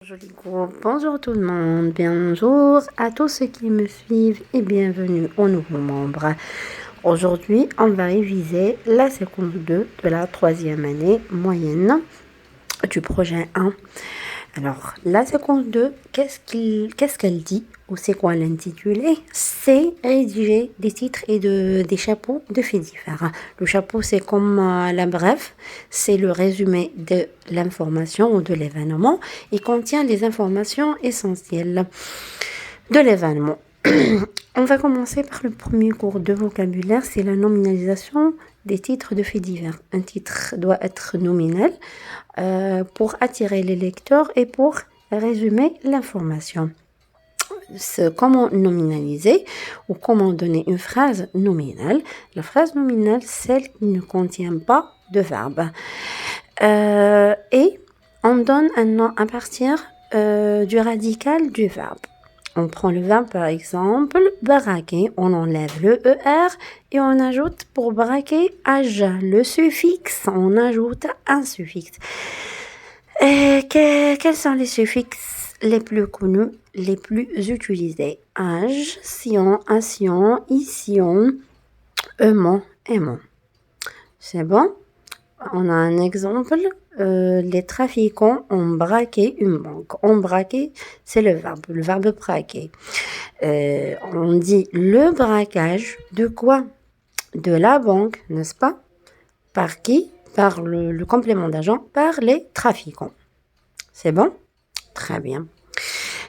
Joli groupe, bonjour tout le monde, bonjour à tous ceux qui me suivent et bienvenue aux nouveaux membres. Aujourd'hui, on va réviser la séquence 2 de la 3e année moyenne du projet 1. Alors, la séquence 2, qu'est-ce qu'elle dit ou c'est quoi l'intitulé? C'est rédiger des titres et des chapeaux de faits divers. Le chapeau, c'est comme la brève, c'est le résumé de l'information ou de l'événement. Il contient les informations essentielles de l'événement. On va commencer par le premier cours de vocabulaire, c'est la nominalisation des titres de faits divers. Un titre doit être nominal pour attirer les lecteurs et pour résumer l'information. Comment nominaliser ou comment donner une phrase nominale. La phrase nominale, celle qui ne contient pas de verbe. Et on donne un nom à partir du radical du verbe. On prend le verbe par exemple, braquer, on enlève le ER et on ajoute pour braquer age. Le suffixe, on ajoute un suffixe. Quels sont les suffixes les plus connus, les plus utilisés? Age, sion, action, ision, aimant, aimant. C'est bon? On a un exemple. Les trafiquants ont braqué une banque. On braqué, c'est le verbe braquer. On dit le braquage de quoi? De la banque, n'est-ce pas? Par qui? Par le complément d'agent, par les trafiquants. C'est bon? Très bien.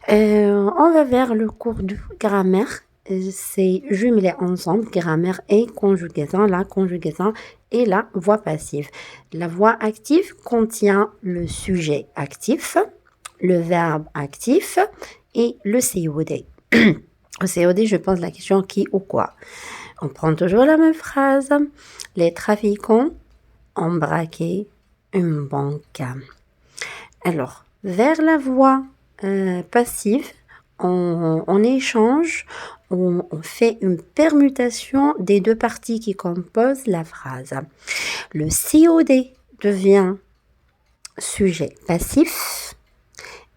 On va vers le cours de grammaire. C'est jumelé ensemble, grammaire et conjugaison, la conjugaison et la voix passive. La voix active contient le sujet actif, le verbe actif et le COD. Au COD, je pose la question qui ou quoi. On prend toujours la même phrase. Les trafiquants ont braqué une banque. Alors, vers la voix passive, on échange, on fait une permutation des deux parties qui composent la phrase. Le COD devient sujet passif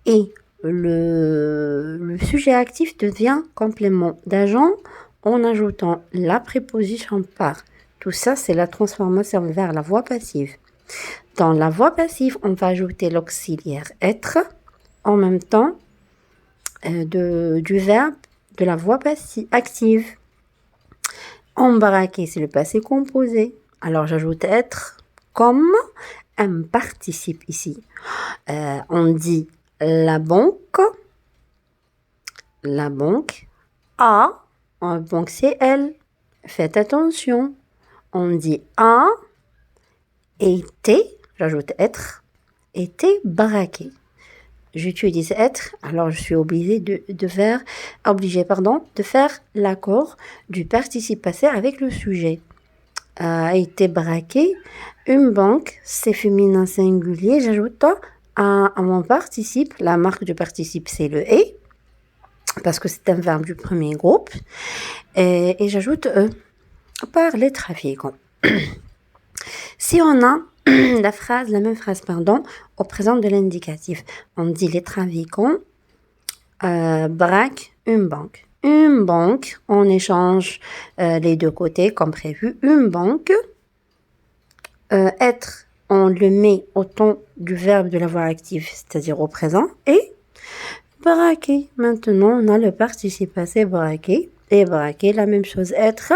et le sujet actif devient complément d'agent en ajoutant la préposition par. Tout ça, c'est la transformation vers la voix passive. Dans la voix passive, on va ajouter l'auxiliaire être en même temps du verbe de la voix passive active. Embraquer, c'est le passé composé. Alors, j'ajoute être comme un participe ici. On dit la banque a, la banque c'est elle. Faites attention. On dit a été, j'ajoute être, été braqué. J'utilise être, alors je suis obligée de faire l'accord du participe passé avec le sujet. A été braqué, une banque, c'est féminin singulier, j'ajoute à mon participe, la marque du participe c'est le est, parce que c'est un verbe du premier groupe, et j'ajoute par les trafiquants. Si on a la même phrase, au présent de l'indicatif. On dit les trafiquants braquent une banque. Une banque, on échange les deux côtés comme prévu. Une banque, être, on le met au temps du verbe de la voix active, c'est-à-dire au présent. Et braquer, maintenant on a le participe passé braquer. Et braquer, la même chose, être.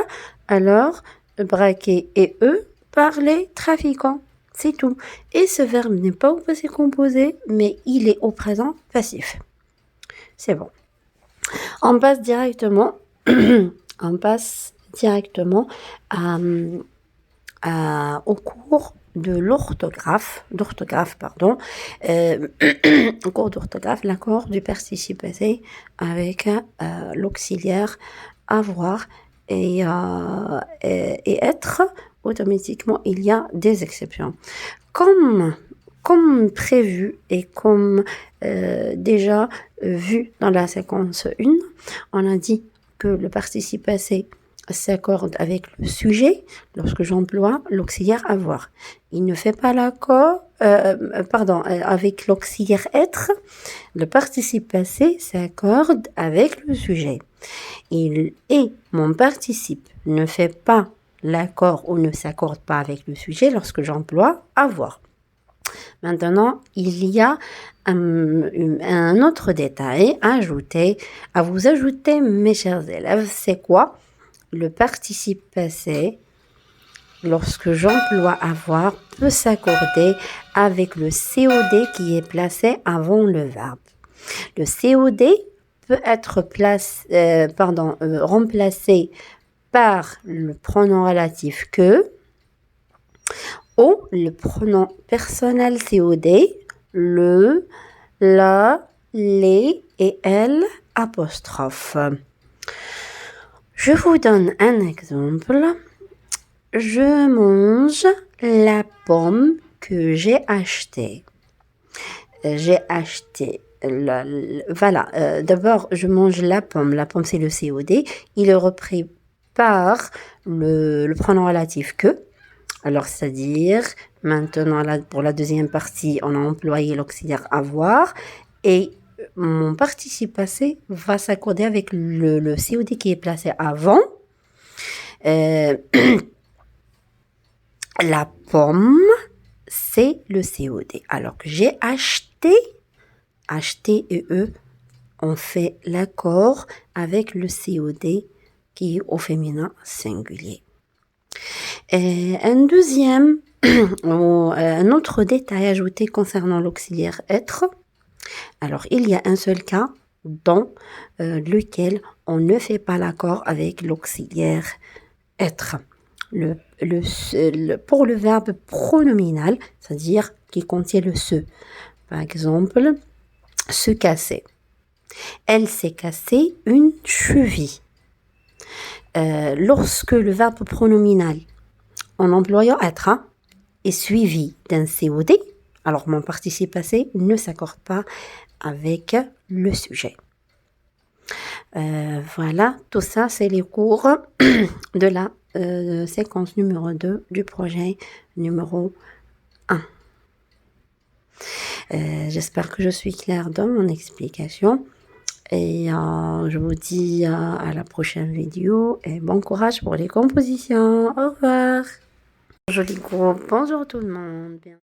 Alors, braquer et eux par les trafiquants. C'est tout. Et ce verbe n'est pas au passé composé, mais il est au présent passif. C'est bon. On passe directement au cours de l'orthographe, au cours d'orthographe, l'accord du participe passé avec l'auxiliaire avoir et être. Automatiquement, il y a des exceptions. Comme prévu et comme déjà vu dans la séquence 1, on a dit que le participe passé s'accorde avec le sujet lorsque j'emploie l'auxiliaire avoir. Il ne fait pas l'accord, avec l'auxiliaire être. Le participe passé s'accorde avec le sujet. Et mon participe ne fait pas l'accord ou ne s'accorde pas avec le sujet lorsque j'emploie avoir. Maintenant, il y a un autre détail à vous ajouter, mes chers élèves. C'est quoi? Le participe passé, lorsque j'emploie avoir, peut s'accorder avec le COD qui est placé avant le verbe. Le COD peut être remplacé par le pronom relatif que ou le pronom personnel COD, le, la, les et elle apostrophe. Je vous donne un exemple. Je mange la pomme que j'ai achetée. J'ai acheté. D'abord, je mange la pomme. La pomme, c'est le COD. Il est repris par le pronom relatif que. Alors, c'est-à-dire, maintenant, pour la deuxième partie, on a employé l'auxiliaire avoir. Et mon participe passé va s'accorder avec le COD qui est placé avant. La pomme, c'est le COD. Alors que j'ai acheté et eux, on fait l'accord avec le COD qui est au féminin singulier. Un autre détail ajouté concernant l'auxiliaire être. Alors, il y a un seul cas dans lequel on ne fait pas l'accord avec l'auxiliaire être. Pour le verbe pronominal, c'est-à-dire qui contient le se. Par exemple, se casser. Elle s'est cassée une cheville. Lorsque le verbe pronominal en employant être est suivi d'un COD, alors mon participe passé ne s'accorde pas avec le sujet. Voilà, tout ça, c'est les cours de la séquence numéro 2 du projet numéro 1. J'espère que je suis claire dans mon explication. Et je vous dis à la prochaine vidéo et bon courage pour les compositions. Au revoir. Joli groupe. Bonjour tout le monde.